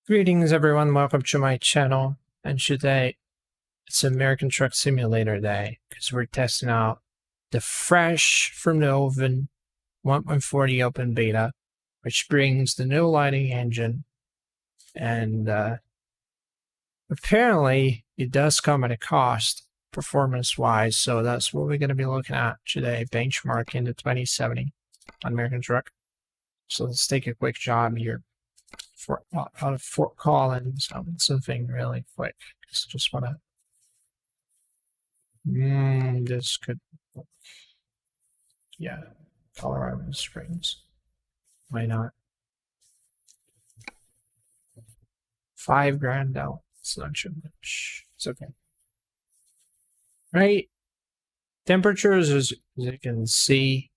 Greetings everyone, welcome to my channel, and today it's American Truck Simulator Day because we're testing out the fresh from the oven 1.40 open beta, which brings the new lighting engine, and apparently it does come at a cost performance wise, so that's what we're going to be looking at today, benchmarking the 2070 on American Truck. So let's take a quick job here. Out of Fort Collins, something really quick. Just wanna. This could. Yeah, Colorado Springs. Why not? $5,000 down. It's not too much. It's okay. Right. Temperatures, as you can see,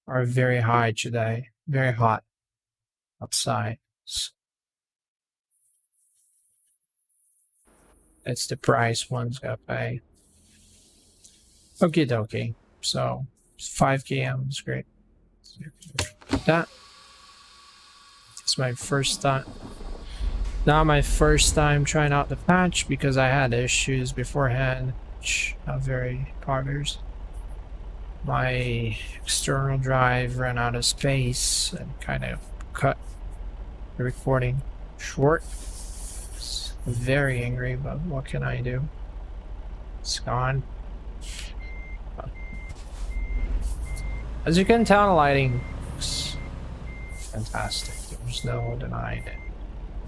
are very high today. Very hot outside. It's the price one's gotta pay. Okie dokie. So 5 km is great. That is my first time. Not my first time trying out the patch because I had issues beforehand, which are very poggers. My external drive ran out of space and kind of cut the recording short. I'm very angry, but what can I do? It's gone. As you can tell, the lighting looks fantastic. There's no denying it.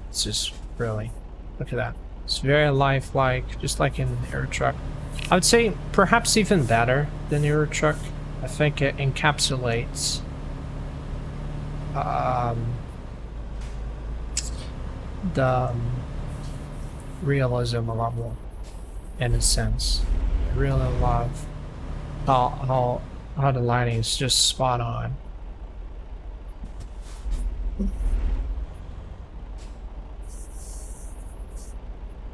It's just really, look at that. It's very lifelike, just like in the Euro Truck. I would say perhaps even better than the Euro Truck. I think it encapsulates the realism a lot more, in a sense. I really love how the lighting is just spot on.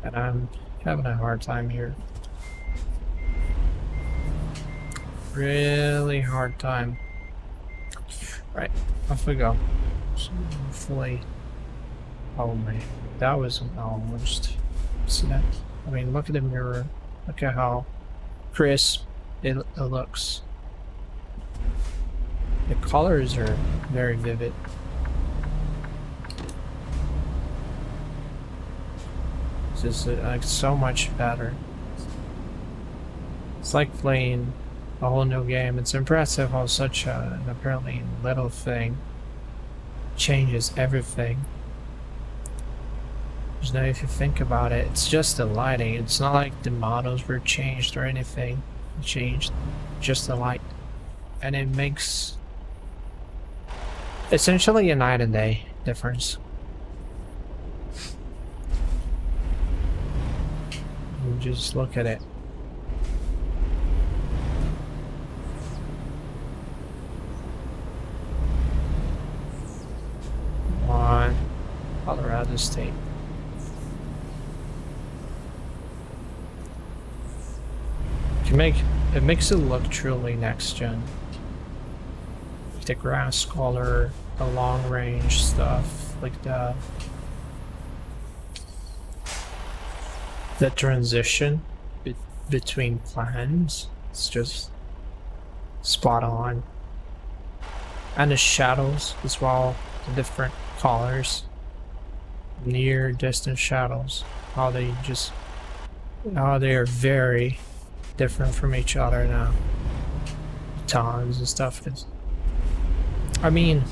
And I'm having a hard time here. Really hard time. Right, off we go. So hopefully. Oh man, that was almost. See that? I mean, look at the mirror. Look at how crisp it looks. The colors are very vivid. It's just like so much better. It's like playing a whole new game. It's impressive how such an apparently little thing changes everything. Because now if you think about it, it's just the lighting. It's not like the models were changed or anything. It changed just the light. And it makes essentially a night and day difference. And just look at it. On Colorado State. It makes it look truly next gen. The grass color, the long range stuff, like the transition between plans. It's just spot on. And the shadows as well, the different colors, near distant shadows, how they are very different from each other now. Tones and stuff. I mean,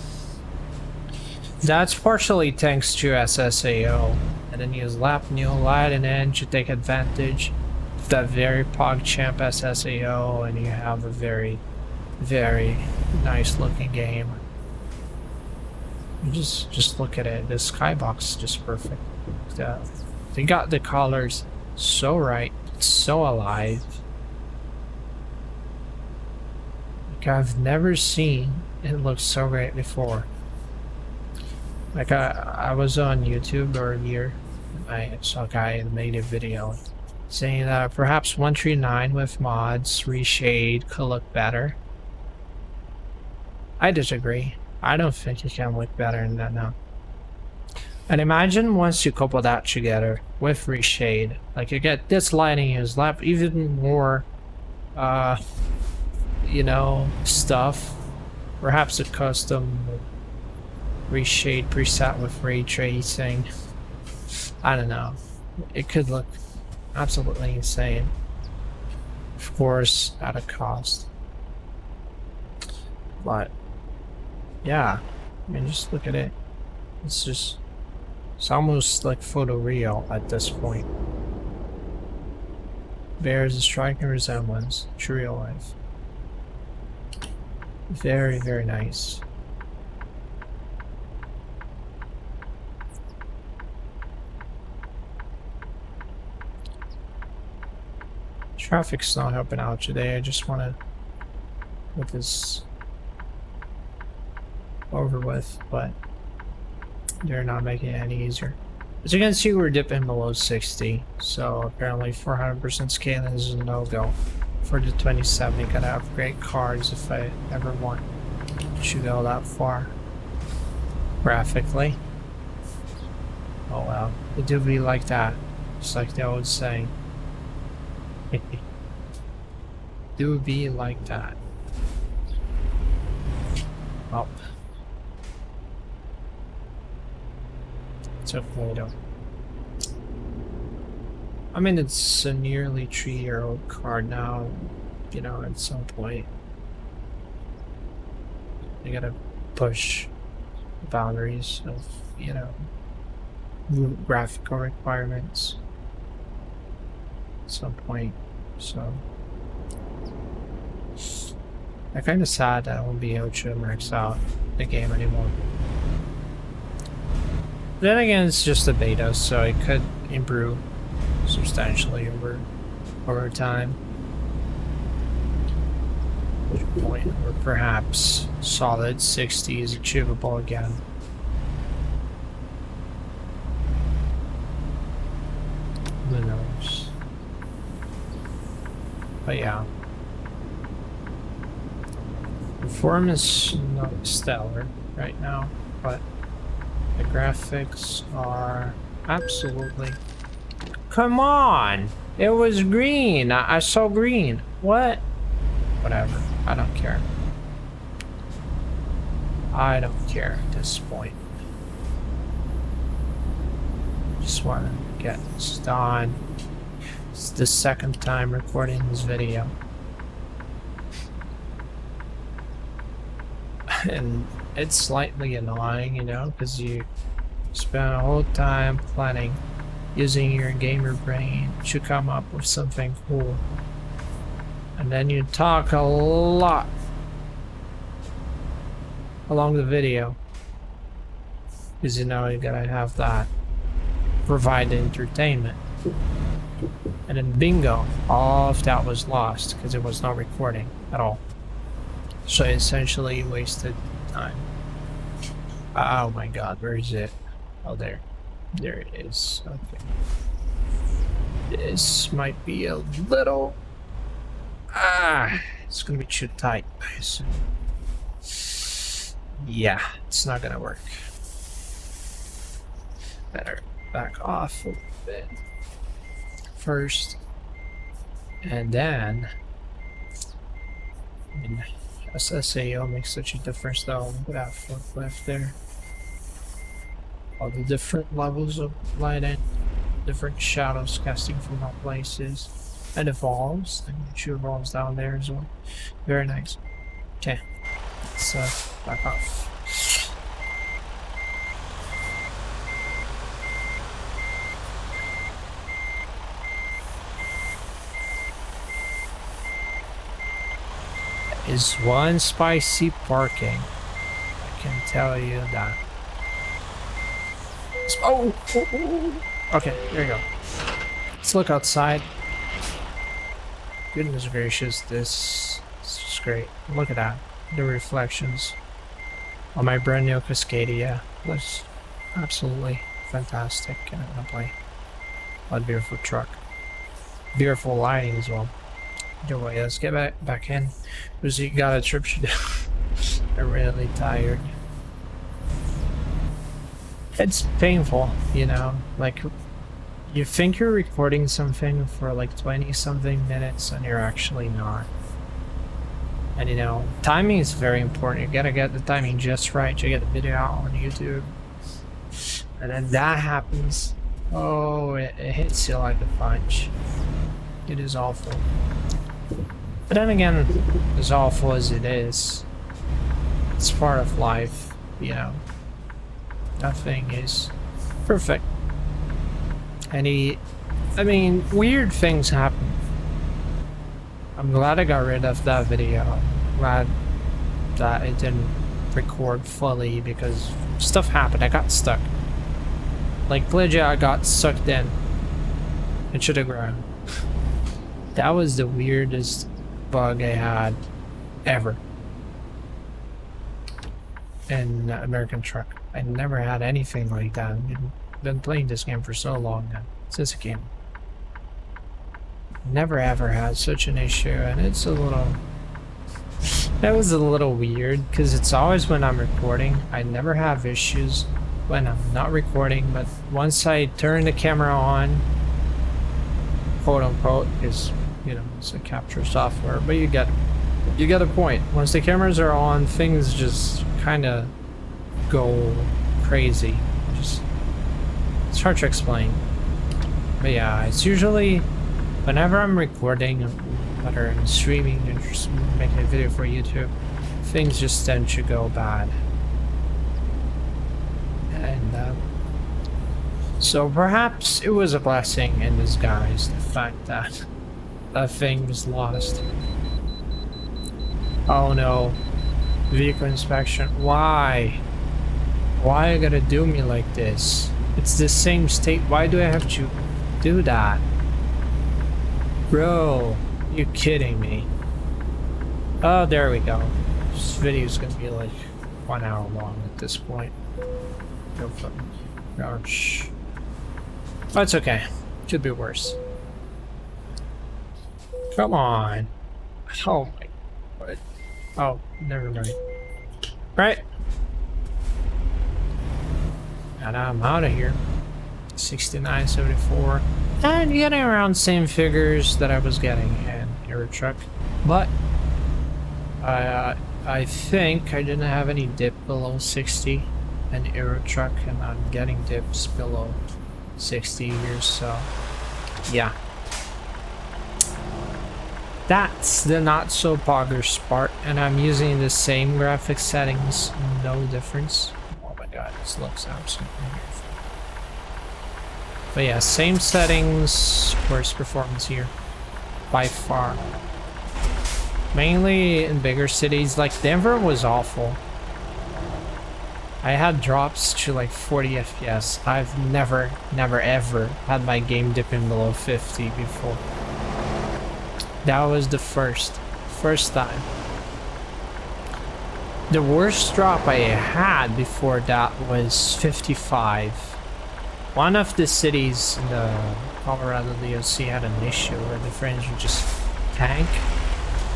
that's partially thanks to SSAO, and then you slap new lighting in to take advantage of that very PogChamp SSAO, and you have a very, very nice looking game. You just look at it. The skybox is just perfect. They got the colors so right, it's so alive. Like I've never seen it look so great before. Like I was on YouTube earlier. I saw a guy that made a video saying that perhaps 139 with mods reshade could look better. I disagree. I don't think it can look better than that now. And imagine once you couple that together with reshade, like you get this lighting is left even more, you know, stuff. Perhaps a custom reshade preset with ray tracing. I don't know. It could look absolutely insane. Of course, at a cost. But yeah, I mean, just look at it. It's almost like photoreal at this point. Bears a striking resemblance to real life. Very, very nice. Traffic's not helping out today. I just want to get this over with, but they're not making it any easier. As you can see, we're dipping below 60, so apparently 400% scaling is a no-go. For the 2070, gotta upgrade cards if I ever want to go that far. Graphically. Oh well, it do be like that. Just like the old saying. Do be like that. Up. It's okay though. I mean, it's a nearly 3-year-old card now. You know, at some point, you gotta push the boundaries of, you know, graphical requirements at some point. So I'm kind of sad that I won't be able to max out the game anymore. Then again, it's just a beta, so it could improve substantially over time. At which point, or perhaps solid 60 is achievable again. Who knows? But yeah. Performance is not stellar right now, but the graphics are absolutely... Come on! It was green! I saw green. What? Whatever. I don't care. I don't care at this point. Just want to get this done. It's the second time recording this video. And it's slightly annoying, you know, because you spend a whole time planning, using your gamer brain to come up with something cool. And then you talk a lot along the video. Because you know you gotta have that. Provide entertainment. And then bingo, all of that was lost because it was not recording at all. So I essentially wasted time. Oh my god, where is it? Oh, there. There it is. Okay. This might be a little... it's gonna be too tight, I assume. Yeah, it's not gonna work. Better back off a little bit first. And then... I mean, SSAO makes such a difference though. Look at that forklift there. All the different levels of lighting, different shadows casting from all places, and evolves. And she evolves down there as well. Very nice. Okay, let's back off. Is one spicy parking. I can tell you that. Oh! Okay, there you go. Let's look outside. Goodness gracious, this is just great. Look at that. The reflections on my brand new Cascadia. Looks absolutely fantastic. And I'm gonna play a beautiful truck. Beautiful lighting as well. Either way, let's get back in. Because you got a trip to do. I'm really tired. It's painful, you know, like you think you're recording something for like 20 something minutes and you're actually not. And you know, timing is very important. You gotta get the timing just right to get the video out on YouTube. And then that happens. Oh, it hits you like a punch. It is awful. But then again, as awful as it is, it's part of life, you know. Nothing is perfect. I mean, weird things happen. I'm glad I got rid of that video. I'm glad that it didn't record fully because stuff happened. I got stuck. Like legit, I got sucked in into the ground. That was the weirdest bug I had ever in American Truck. I never had anything like that. I've been playing this game for so long now. Since it came. Never ever had such an issue, and it's a little... That was a little weird, because it's always when I'm recording. I never have issues when I'm not recording, but once I turn the camera on, quote unquote, is, you know, it's a capture software, but you get a point. Once the cameras are on, things just kind of go crazy. It's hard to explain. But yeah, it's usually whenever I'm recording, whether I'm streaming or just making a video for YouTube, things just tend to go bad. And so perhaps it was a blessing in disguise, the fact that that thing was lost. Oh no. Vehicle inspection. Why? Why you gotta do me like this? It's the same state. Why do I have to do that? Bro, you kidding me? Oh, there we go. This video's gonna be like 1 hour long at this point. Go fucking ouch. Oh, it's okay. Could be worse. Come on. Oh my god. Oh, never mind. Right. And I'm out of here. 69.74. And getting around same figures that I was getting in Euro Truck. But I think I didn't have any dip below 60 in Euro Truck, and I'm getting dips below 60 here, so yeah. That's the not so poggers part, and I'm using the same graphics settings, no difference. Oh my god, this looks absolutely beautiful. But yeah, same settings, worst performance here, by far. Mainly in bigger cities, like Denver was awful. I had drops to like 40 FPS. I've never ever had my game dipping below 50 before. That was the first time. The worst drop I had before that was 55. One of the cities in the Colorado DOC had an issue where the frames would just tank.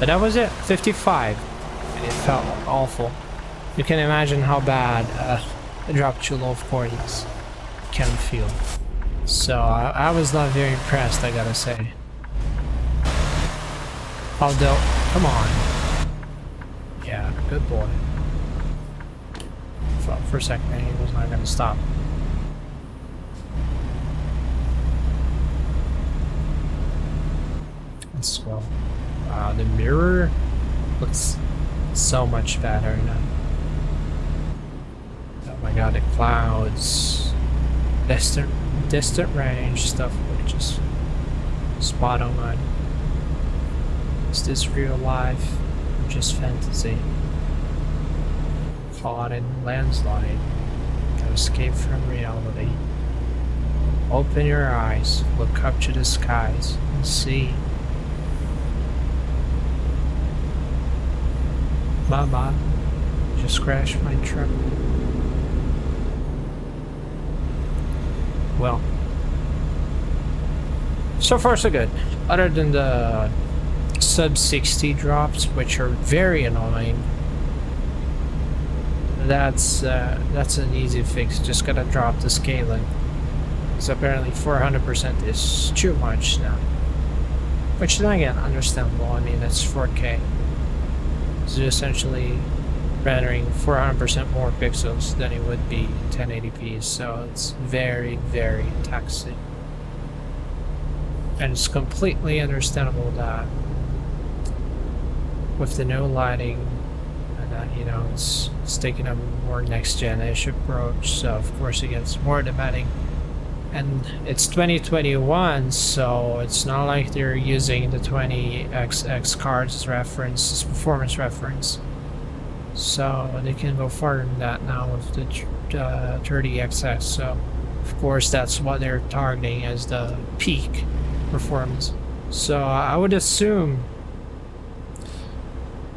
But that was it, 55. And it felt awful. You can imagine how bad a drop to low 40s can feel. So I was not very impressed, I gotta say. Although, come on. Yeah, good boy. Thought for a second he was not gonna stop. Let's go. Wow, the mirror looks so much better now. Oh my god, the clouds, distant range stuff look just spot on. Is this real life or just fantasy? Caught in landslide. Gotta escape from reality. Open your eyes, look up to the skies, and see. Bye-bye. Just crashed my truck. Well. So far so good. Other than the sub 60 drops, which are very annoying. that's an easy fix. Just gotta drop the scaling. Because apparently 400% is too much now. Which then again, understandable. I mean, it's 4K. So essentially rendering 400% more pixels than it would be 1080p. So it's very, very taxing. And it's completely understandable that with the no lighting, and that, you know, it's taking a more next-gen-ish approach. So of course it gets more demanding. And it's 2021, so it's not like they're using the 20XX cards as reference, as performance reference. So they can go farther than that now with the 30XX. So of course that's what they're targeting as the peak performance. So I would assume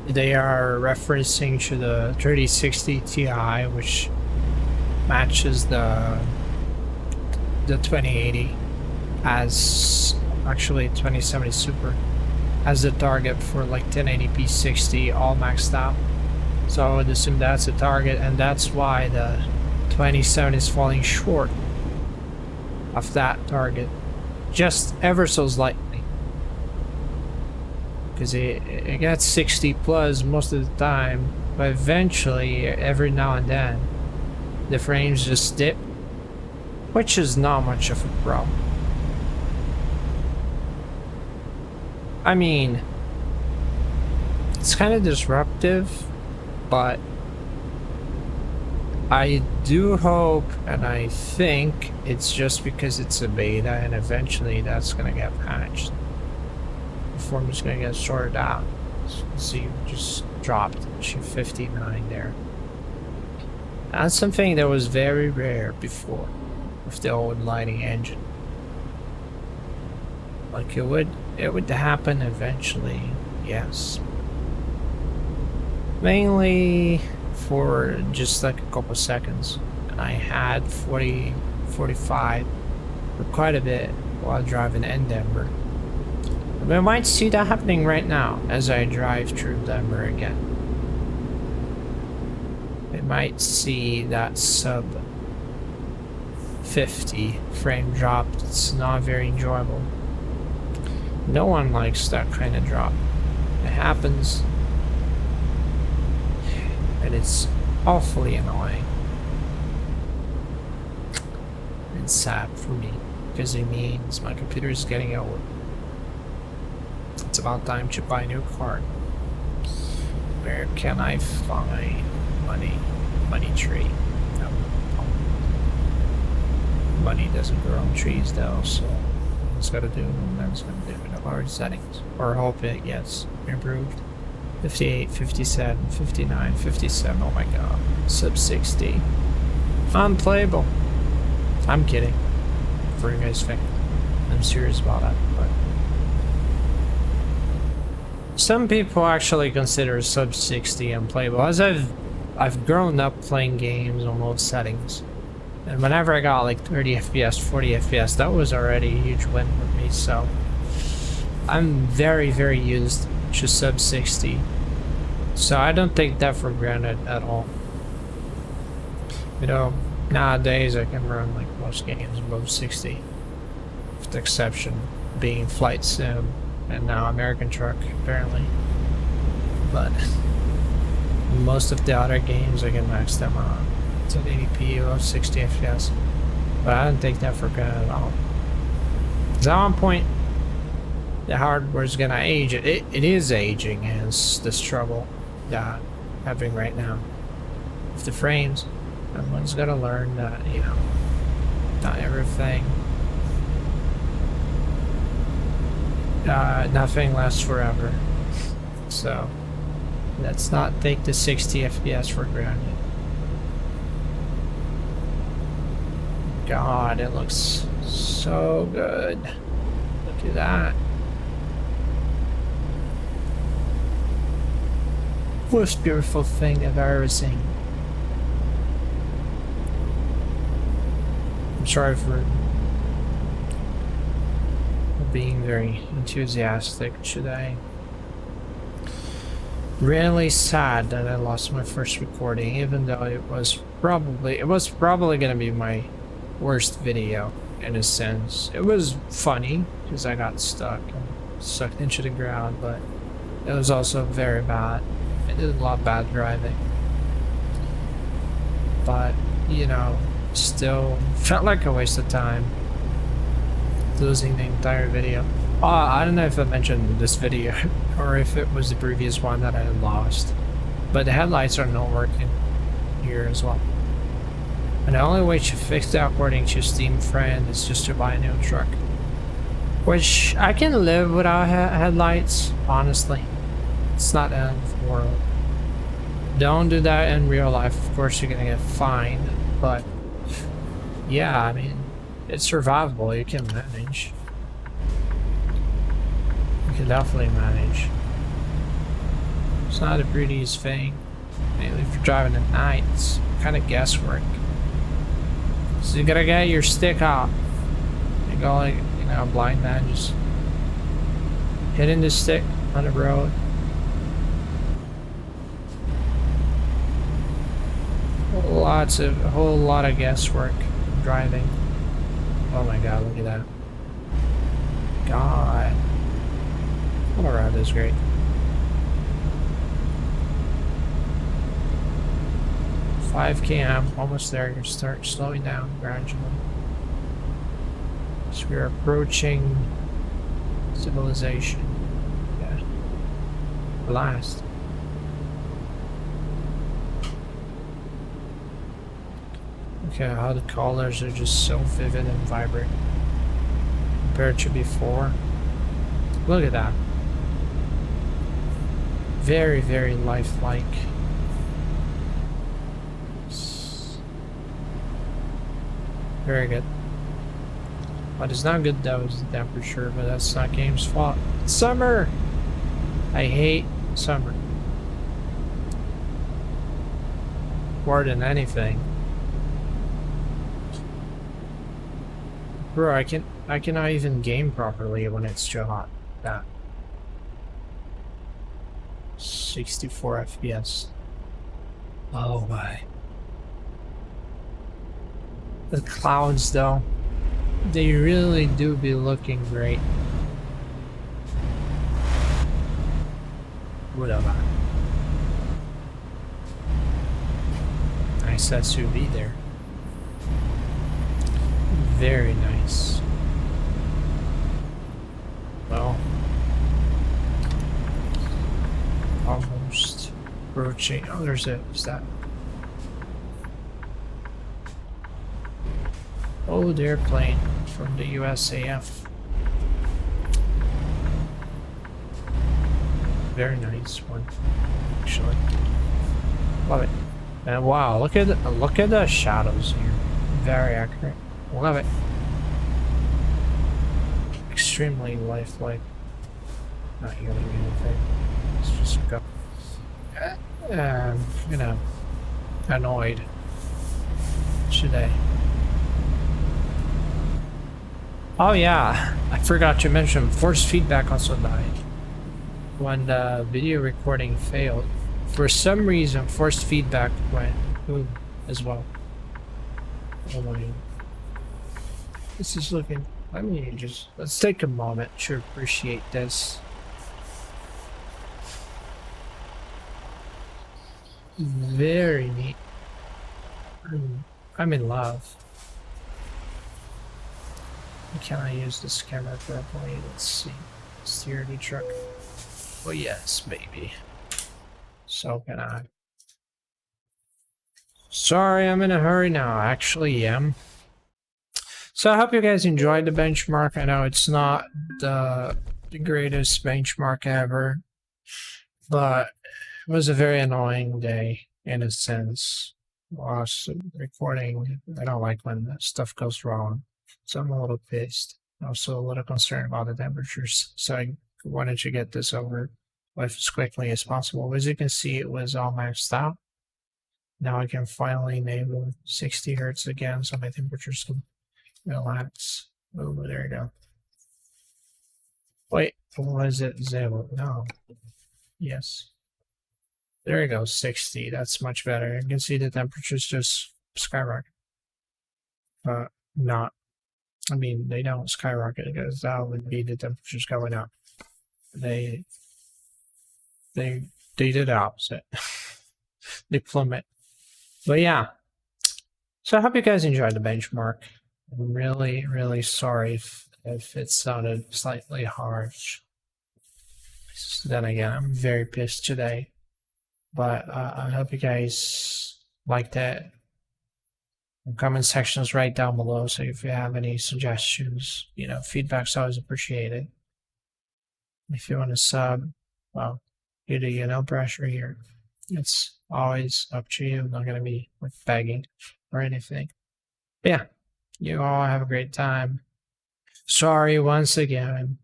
they are referencing to the 3060 Ti, which matches the 2080 as actually 2070 Super as the target for like 1080p 60 all maxed out. So I would assume that's the target, and that's why the 2070 is falling short of that target just ever so slightly, because it gets 60 plus most of the time, but eventually every now and then the frames just dip, which is not much of a problem. I mean, it's kind of disruptive, but I do hope and I think it's just because it's a beta and eventually that's gonna get patched. Performance is gonna get sorted out. So you just dropped to 59 there. That's something that was very rare before with the old lighting engine. Like it would happen eventually, yes. Mainly for just like a couple seconds. And I had 40, 45 for quite a bit while driving in Denver. But I might see that happening right now as I drive through Denver again. I might see that sub 50 frame drop. It's not very enjoyable. No one likes that kind of drop. It happens, and it's awfully annoying. It's sad for me because it means my computer is getting old. It's about time to buy a new card. Where can I find money? Money tree. No. Money doesn't grow on trees though, so it's gotta do what it's gonna do in the large settings. Or hope it gets improved. 58, 57, 59, 57, oh my god. Sub 60. Unplayable. I'm kidding. For you guys think. I'm serious about that, but some people actually consider sub 60 unplayable, as I've grown up playing games on most settings. And whenever I got like 30 FPS, 40 FPS, that was already a huge win for me, so I'm very, very used to sub 60. So I don't take that for granted at all. You know, nowadays I can run like most games above 60. With the exception being Flight Sim and now American Truck, apparently. But most of the other games I can max them on 1080p or 60 FPS. But I don't take that for granted at all. Because at one point, the hardware is gonna age. It is aging, hence this trouble that I'm having right now with the frames. Everyone's gotta learn that, you know, not everything, nothing lasts forever. So let's not take the 60 FPS for granted. God, it looks so good. Look at that. Most beautiful thing I've ever seen. I'm sorry for being very enthusiastic today. Really sad that I lost my first recording, even though it was probably gonna be my worst video in a sense. It was funny because I got stuck and sucked into the ground, but it was also very bad. I did a lot of bad driving. But, you know, still felt like a waste of time losing the entire video. I don't know if I mentioned this video or if it was the previous one that I lost, but the headlights are not working here as well. And the only way to fix that, according to Steam Friend, is just to buy a new truck. Which I can live without headlights, honestly. It's not the end of the world. Don't do that in real life, of course you're gonna get fined, but yeah, I mean, it's survivable, you can manage. You can definitely manage. It's not the prettiest thing. Mainly if you're driving at night, it's kind of guesswork. So you gotta get your stick out. You go like, you know, blind man, just hitting the stick on the road. A whole lot of guesswork driving. Oh my god, look at that. God. Colorado is great. 5 km, almost there. You start slowing down gradually. So we're approaching civilization. Yeah. Last. Okay, how the colors are just so vivid and vibrant compared to before. Look at that. Very, very lifelike. Very good. What is not good though is the temperature, but that's not game's fault. It's summer! I hate summer. More than anything. Bro, I cannot even game properly when it's too hot. That 64 FPS. Oh my. The clouds though, they really do be looking great. Whatever. Nice SUV there. Very nice. Well, almost approaching. Oh, there's that. Oh, the airplane from the USAF. Very nice one, actually. Love it. And wow, look at the shadows here. Very accurate. Love it. Extremely lifelike. Not yelling anything. Let's just go. You know, annoyed today. Oh yeah, I forgot to mention force feedback also died when the video recording failed. For some reason, force feedback went boom as well. Oh my god. This is looking. Let's take a moment to appreciate this. Very neat. I'm in love. Can I use this camera properly? Let's see. Steer the truck. Oh yes, baby. So can I. Sorry, I'm in a hurry now. I actually am. So I hope you guys enjoyed the benchmark. I know it's not the greatest benchmark ever, but it was a very annoying day in a sense. Whilst recording, I don't like when stuff goes wrong. So I'm a little pissed. Also a little concerned about the temperatures. So I wanted to get this over with as quickly as possible. As you can see, it was all maxed out. Now I can finally enable 60 hertz again, so my temperatures can relax. Oh, there you go. Wait, was it 0? No. Yes. There you go, 60. That's much better. You can see the temperatures just skyrocket. But not, I mean, they don't skyrocket because that would be the temperatures going up. They they did the opposite. They plummet. But yeah. So I hope you guys enjoyed the benchmark. I'm really, really sorry if it sounded slightly harsh. Then again, I'm very pissed today. But I hope you guys liked it. The comment section is right down below, so if you have any suggestions, feedback's always appreciated. If you want to sub, well, no pressure here. It's always up to you. I'm not going to be begging or anything. But yeah, you all have a great time. Sorry once again,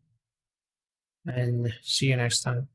and see you next time.